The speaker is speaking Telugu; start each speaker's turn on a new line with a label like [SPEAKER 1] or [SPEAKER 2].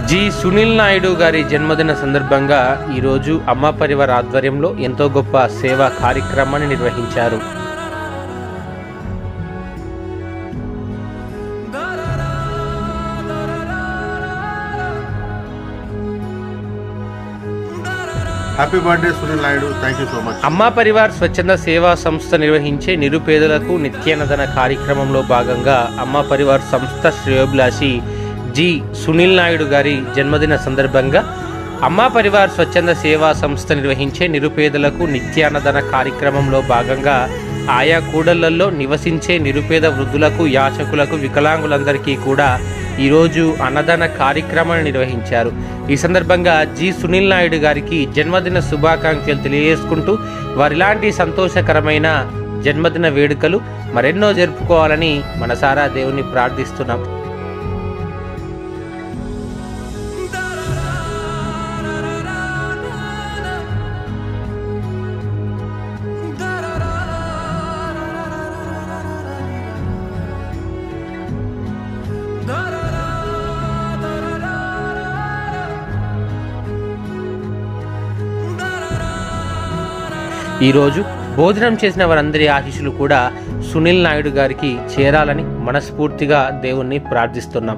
[SPEAKER 1] జి సునీల్ నాయుడు గారి జన్మదిన సందర్భంగా ఈరోజు అమ్మ పరివార్ ఆధ్వర్యంలో ఎంతో గొప్ప సేవా కార్యక్రమాన్ని నిర్వహించారు.
[SPEAKER 2] Happy birthday Sunil Naidu, thank you so much.
[SPEAKER 1] అమ్మ పరివార్ స్వచ్ఛంద సేవా సంస్థ నిర్వహించే నిరుపేదలకు నిత్యాన్నదాన కార్యక్రమంలో భాగంగా అమ్మ పరివార్ సంస్థ శ్రేయోభిలాషి జి సునీల్ నాయుడు గారి జన్మదిన సందర్భంగా అమ్మ పరివార్ స్వచ్ఛంద సేవా సంస్థ నిర్వహించే నిరుపేదలకు నిత్యాన్నదాన కార్యక్రమంలో భాగంగా ఆయా కూడళ్లలో నివసించే నిరుపేద వృద్ధులకు, యాచకులకు, వికలాంగులందరికీ కూడా ఈరోజు అన్నదాన కార్యక్రమాన్ని నిర్వహించారు. ఈ సందర్భంగా జి సునీల్ నాయుడు గారికి జన్మదిన శుభాకాంక్షలు తెలియజేసుకుంటూ వారిలాంటి సంతోషకరమైన జన్మదిన వేడుకలు మరెన్నో జరుపుకోవాలని మనసారా దేవుని ప్రార్థిస్తున్నాం. ఈరోజు భోజనం చేసిన వారందరి ఆశీస్సులు కూడా సునీల్ నాయుడు గారికి చేరాలని మనస్ఫూర్తిగా దేవుణ్ణి ప్రార్థిస్తున్నాం.